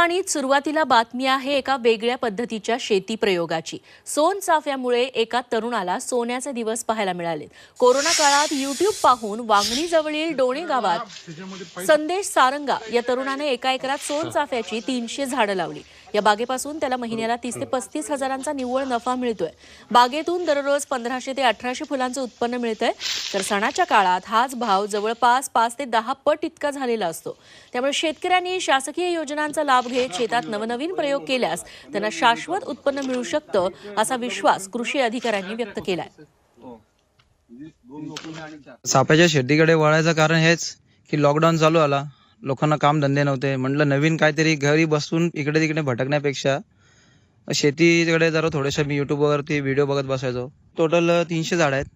आकाशवाणीत सुरुवातीला बातमी आहे एका वेगळ्या पद्धतीच्या शेती प्रयोगाची। सोनचाफ्यामुळे एका तरुणाला सोन्याचे दिवस पाहायला मिळाले। कोरोना काळात YouTube पाहून वांगणी जवळील डोणे गावात संदेश सारंगा या तरुणाने एका एकरात सोनचाफ्याची 300 झाडं लावली। या बागेपासून त्याला महिन्याला 30 ते 35 हजारांचा निव्वळ नफा मिळतोय। बागेतून दररोज 1500 ते 1800 फुलांचं उत्पन्न मिळतंय। तर सणाच्या काळात हाच भाव जवळपास 5 ते 10 पट इतका झालेला असतो। त्यामुळे शेतकऱ्यांनी शासकीय योजनांचा लाभ घेत शेतात नवनवीन प्रयोग केल्यास त्यांना शाश्वत उत्पन्न मिळू शकतं असा विश्वास कृषी अधिकाऱ्यांनी व्यक्त केलाय। सापाच्या शेतीकडे वळायचं कारण हेच की लॉकडाऊन चालू आला, लोकांना काम धंदे नव्हते। म्हटलं नवीन काहीतरी घरी बसून इकडे तिकडे भटकण्यापेक्षा शेतीकडे जरा थोडेसे मी YouTube वरती व्हिडिओ बघत बसायचो। टोटल 300 झाड आहेत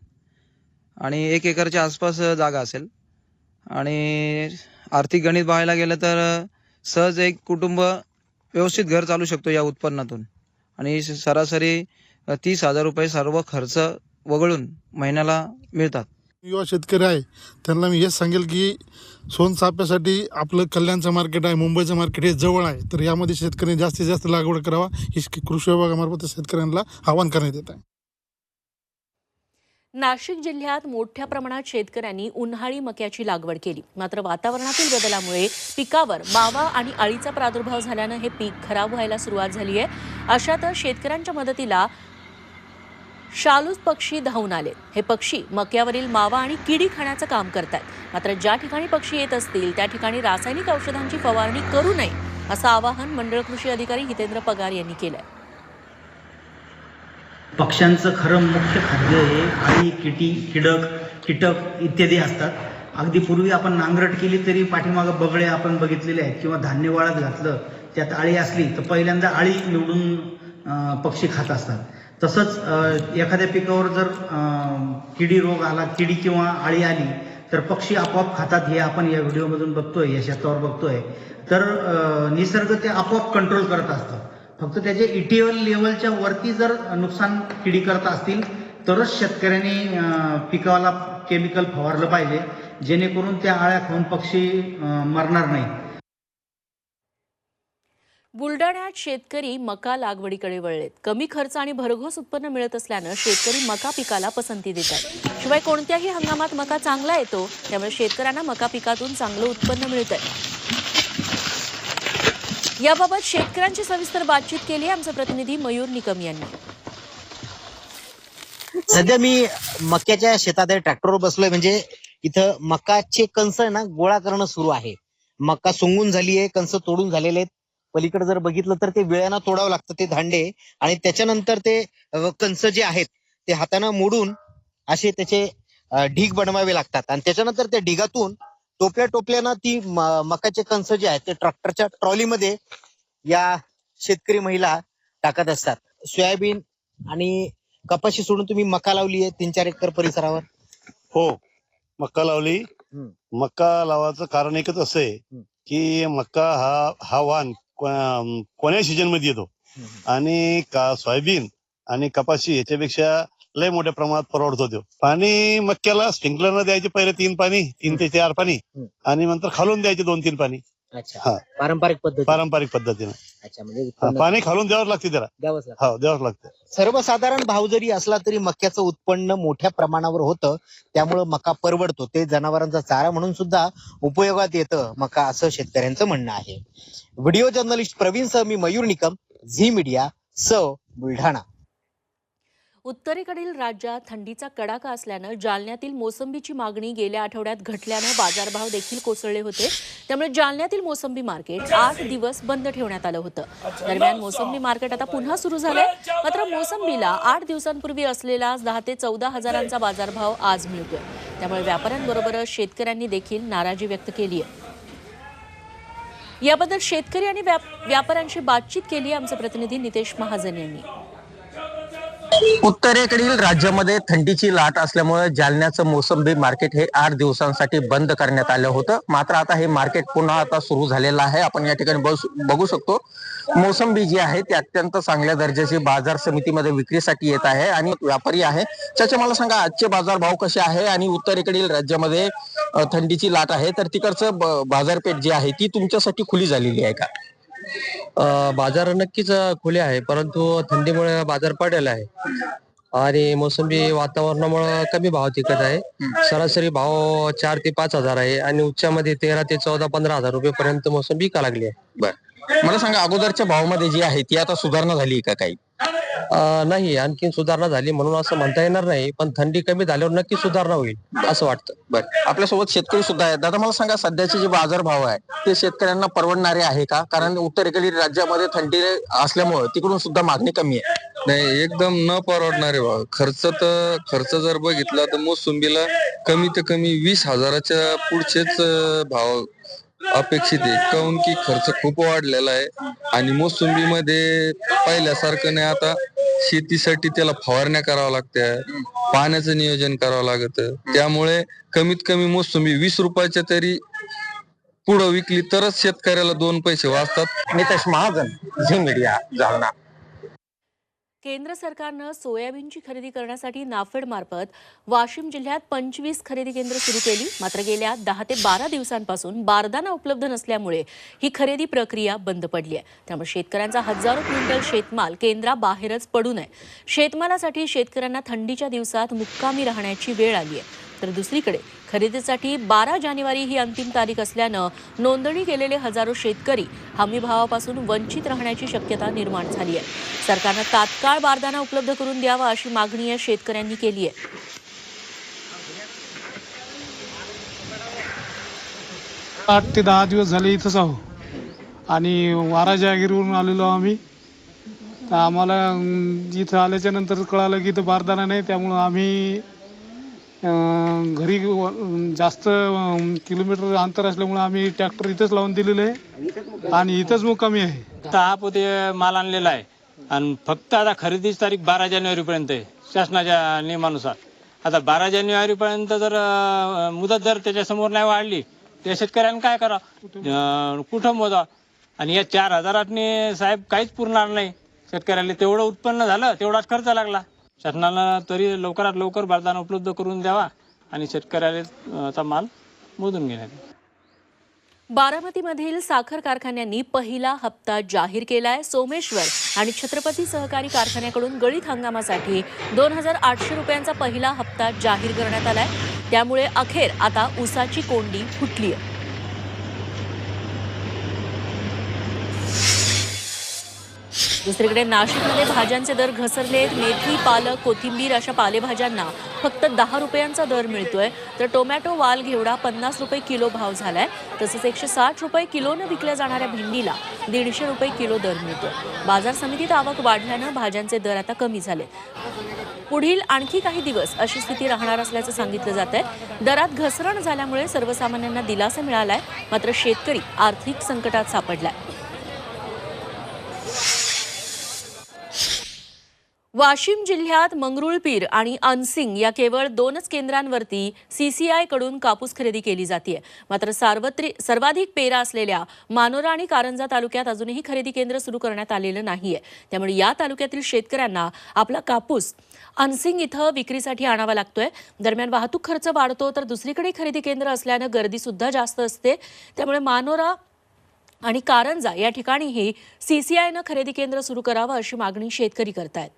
आणि 1 एकरच्या आसपास जागा असेल आणि आर्थिक गणित पाहायला गेलं तर सहज एक कुटुंब व्यवस्थित घर चालू शकतो या उत्पन्नातून। आणि सरासरी 30,000 रुपये सर्व खर्च वगळून महिन्याला मिळतात। युवा शेतकरी आहे त्यांना मी हेच सांगेल की सोनचाफ्यासाठी आपलं कल्याणचं मार्केट आहे, मुंबईचं मार्केट हे जवळ आहे, तर यामध्ये शेतकऱ्यांनी जास्तीत जास्त लागवड करावा ही कृषी विभागामार्फत शेतकऱ्यांना आवाहन करण्यात येत आहे। नाशिक जिल्ह्यात मोठ्या प्रमाणात शेतकऱ्यांनी उन्हाळी मक्याची लागवड केली। मात्र वातावरणातील बदलामुळे पिकावर मावा आणि अळीचा प्रादुर्भाव झाल्यानं हे पीक खराब व्हायला सुरुवात झाली आहे। अशातच शेतकऱ्यांच्या मदतीला शालूस पक्षी धावून आले। हे पक्षी मक्यावरील मावा आणि किडी खाण्याचं काम करतात। मात्र ज्या ठिकाणी पक्षी येत असतील त्या ठिकाणी रासायनिक औषधांची फवारणी करू नये असं आवाहन मंडळ कृषी अधिकारी हितेंद्र पगार यांनी केलंय। पक्ष्यांचं खरं मुख्य खाद्य हे अळी, कीटक इत्यादी असतात। अगदी पूर्वी आपण नांगरट केली तरी पाठीमागं बगळे आपण बघितलेले आहेत किंवा धान्य वाळत घातलं त्यात अळी असली तर पहिल्यांदा अळी निवडून पक्षी खात असतात। तसंच एखाद्या पिकावर जर किडी रोग आला, किडी किंवा अळी आली तर पक्षी आपोआप खातात। हे आपण या व्हिडिओमधून बघतोय, या शेतावर बघतोय। तर निसर्ग ते आपोआप कंट्रोल करत असतं। फक्त त्याचे इटिवल लेवलच्या वरती जर नुकसान किडी करत असतील तरच शेतकऱ्यांनी पिकाला केमिकल फवारलं पाहिजे, जेणेकरून त्या अळ्या खाऊन पक्षी मरणार नाही। बुलडाण्यात शेतकरी मका लागवडीकडे वळलेत। कमी खर्च आणि भरघोस उत्पन्न मिळत असल्यानं शेतकरी मका पिकाला पसंती देतात। शिवाय कोणत्याही हंगामात मका चांगला येतो, त्यामुळे शेतकऱ्यांना मका पिकातून चांगलं उत्पन्न मिळतंय। याबाबत शेतकऱ्यांची सविस्तर बातचीत केली आमचे प्रतिनिधी मयूर निकम यांनी। सध्या मी मक्याच्या शेतात ट्रॅक्टरवर बसलोय, म्हणजे इथं मकाचे कणस ना गोळा करणं सुरू आहे। मका सोंगून झाली आहे, कणस तोडून झालेले आहेत। पलीकडे जर बघितलं तर ते वेळानं तोडावं लागतं ते धांडे, आणि त्याच्यानंतर ते कणस जे आहेत ते हाताने मोडून असे त्याचे ढीग बनवावे लागतात, आणि त्याच्यानंतर त्या ढिगातून टोपल्या टोपल्यानं ती मकाचे कणस जे आहेत ते ट्रॅक्टरच्या ट्रॉलीमध्ये या शेतकरी महिला टाकत असतात। सोयाबीन आणि कपाशी सोडून तुम्ही मका लावली आहे 3-4 एकर परिसरावर? हो, मक्का लावली। मक्का लावायचं कारण एकच असं आहे की मक्का हा वाण कोण्या सीजन मध्ये येतो, आणि सोयाबीन आणि कपाशी याच्यापेक्षा लय मोठ्या प्रमाणात परवडतो तो। पाणी मक्याला स्प्रिंकलर द्यायचे पहिले 3 पाणी, 3 ते 4 पाणी, आणि नंतर खालून द्यायचे 2-3 पाणी। अच्छा, पारंपरिक पद्धतीने। अच्छा, म्हणजे पाणी खालून द्यावं लागते त्याला। द्यावंच लागतं। सर्वसाधारण भाव जरी असला तरी मक्याचं उत्पन्न मोठ्या प्रमाणावर होतं, त्यामुळे मका परवडतो। ते जनावरांचा चारा म्हणून सुद्धा उपयोगात येतं मका, असं शेतकऱ्यांचं म्हणणं आहे। व्हिडिओ जर्नलिस्ट प्रवीण सह मी मयूर निकम, झी मीडिया, बुलढाणा। उत्तरेकडील राज्यात थंडीचा कडाका असल्यानं जालन्यातील मोसंबीची मागणी गेल्या आठवड्यात घटल्यानं बाजारभाव देखील कोसळले होते। त्यामुळे जालन्यातील मोसंबी मार्केट 8 दिवस बंद ठेवण्यात आलं होतं। दरम्यान मोसंबी मार्केट आता पुन्हा सुरू झालंय। मात्र मोसंबीला 8 दिवसांपूर्वी असलेला 10 ते 14 हजारांचा बाजारभाव आज मिळतोय। त्यामुळे व्यापाऱ्यांबरोबरच शेतकऱ्यांनी देखील नाराजी व्यक्त केली आहे। याबद्दल शेतकरी आणि व्यापाऱ्यांशी बातचीत केली आमचे प्रतिनिधी नितेश महाजन यांनी। उत्तरेकडील राज्यामध्ये थंडीची लाट असल्यामुळे जालन्याचं मोसंबी मार्केट हे 8 दिवसांसाठी बंद करण्यात आलं होतं। मात्र आता हे मार्केट पुन्हा आता सुरू झालेलं आहे। आपण या ठिकाणी बघू शकतो मोसंबी जी आहे ती अत्यंत चांगल्या दर्जाची बाजार समितीमध्ये विक्रीसाठी येत आहे, आणि व्यापारी आहे। चाचा, मला सांगा आजचे बाजार भाव कसे आहे, आणि उत्तरेकडील राज्यामध्ये थंडीची लाट आहे तर तिकडचं बाजारपेठ जी आहे ती तुमच्यासाठी खुली झालेली आहे का? बाजार नक्कीच खुले आहे, परंतु थंडीमुळे बाजार पडलेला आहे आणि मोसंबी वातावरणामुळे कमी भाव टिकत आहे. सरासरी भाव 4 ते 5 हजार आहे आणि उच्चामध्ये 13 ते 14-15 हजार रुपये पर्यंत मोसंबी विका लागली आहे. बर, मला सांगा अगोदरच्या भावामध्ये जी आहे ती आता सुधारणा झाली का काही? नाही, आणखीन सुधारणा झाली म्हणून असं म्हणता येणार नाही, पण थंडी कमी झाल्यावर नक्की सुधारणा होईल असं वाटतं. बर, आपल्यासोबत शेतकरी सुद्धा आहेत. दादा मला सांगा, सध्याचे जे बाजार भाव आहे ते शेतकऱ्यांना परवडणारे आहे का? कारण उत्तरेकडील राज्यामध्ये थंडी असल्यामुळे तिकडून सुद्धा मागणी कमी आहे. नाही, एकदम न परवडणारे भाव. खर्च जर बघितला तर मोसंबीला कमी ते कमी 20,000च्या पुढचेच भाव अपेक्षित आहे. काऊन की खर्च खूप वाढलेला आहे आणि मोसंबीमध्ये पहिल्यासारखं नाही. आता शेतीसाठी त्याला फवारण्या कराव्या लागत्या, पाण्याचं नियोजन करावं लागतं. त्यामुळे कमीत कमी मोसंबी 20 रुपयाच्या तरी पुढं विकली तरच शेतकऱ्याला 2 पैसे वाचतात. नितेश महाजन, झी मीडिया, जालना. केंद्र सरकारनं सोयाबीनची खरेदी करण्यासाठी नाफेड मार्फत वाशिम जिल्ह्यात 25 खरेदी केंद्र सुरू केली. मात्र गेल्या 10 ते 12 दिवसांपासून बारदाना उपलब्ध नसल्यामुळे ही खरेदी प्रक्रिया बंद पडली आहे. त्यामुळे शेतकऱ्यांचा हजारो क्विंटल शेतमाल केंद्राबाहेरच पडू नये. शेतमालासाठी शेतकऱ्यांना थंडीच्या दिवसात मुक्कामी राहण्याची वेळ आली आहे. तर दुसरीकडे खरेदीसाठी 12 जानेवारी ही अंतिम तारीख असल्यानं नोंदणी केलेले हजारो शेतकरी हमीभावापासून वंचित राहण्याची शक्यता निर्माण झाली आहे. सरकारनं तात्काळ बारदाना उपलब्ध करून द्यावा अशी मागणी या शेतकऱ्यांनी केली आहे. 8 ते 10 दिवस झाले इथंच आहो आणि वारा जहागिरीवरून आलेलो आम्ही. तर आम्हाला इथं आल्याच्या नंतर कळालं की इथं बारदाना नाही. त्यामुळं आम्ही घरी जास्त किलोमीटर अंतर असल्यामुळे आम्ही ट्रॅक्टर इथंच लावून दिलेलं आहे आणि इथंच मुक्कामी आहे. 10 पोते माल आणलेला आहे आणि फक्त आता खरेदीची तारीख 12 जानेवारीपर्यंत आहे शासनाच्या नियमानुसार. आता 12 जानेवारीपर्यंत जर मुदत जर त्याच्यासमोर नाही वाढली तर शेतकऱ्यांनी काय करावं, कुठं मोजा? आणि या 4,000ने साहेब काहीच पुरणार नाही शेतकऱ्याला. तेवढं उत्पन्न झालं तेवढाच खर्च लागला. शासनानं तरी लवकरात लवकर बारदाना उपलब्ध करून द्यावा आणि शेतकऱ्याला माल मोजून घेण्यात. बारामतीमधील साखर कारखान्यांनी पहिला हप्ता जाहीर केलाय. सोमेश्वर आणि छत्रपती सहकारी कारखान्याकडून गळीत हंगामासाठी 2,800 रुपयांचा पहिला हप्ता जाहीर करण्यात आलाय. त्यामुळे अखेर आता ऊसाची कोंडी फुटली आहे. दुसरीकडे नाशिकमध्ये भाज्यांचे दर घसरलेत. मेथी, पालक, कोथिंबीर अशा पालेभाज्यांना फक्त 10 रुपयांचा दर मिळतोय. तर टोमॅटो, वाल, घेवडा 50 रुपये किलो भाव झालाय. तसंच 160 रुपये किलोनं विकल्या जाणाऱ्या भेंडीला 150 रुपये किलो दर मिळतोय. बाजार समितीत आवक वाढल्यानं भाज्यांचे दर आता कमी झाले. पुढील आणखी काही दिवस अशी स्थिती राहणार असल्याचं सांगितलं जात आहे. दरात घसरण झाल्यामुळे सर्वसामान्यांना दिलासा मिळालाय. मात्र शेतकरी आर्थिक संकटात सापडलाय. वाशिम जिल्ह्यात मंगरुळपीर आणि अनसिंग या केवळ 2च केंद्रांवरती CCI कडून कापूस खरेदी केली जाते. मात्र सर्वाधिक पेरा असलेल्या मानोरा आणि कारंजा तालुक्यात अजूनही खरेदी केंद्र सुरू करण्यात आलेलं नाहीये. त्यामुळे या तालुक्यातील शेतकऱ्यांना आपला कापूस अनसिंग इथं विक्रीसाठी आणावा लागतोय. दरम्यान वाहतूक खर्च वाढतो, तर दुसरीकडे खरेदी केंद्र असल्यानं गर्दी सुद्धा जास्त असते. त्यामुळे मानोरा आणि कारंजा या ठिकाणीही CCIनं खरेदी केंद्र सुरू करावं अशी मागणी शेतकरी करतायत.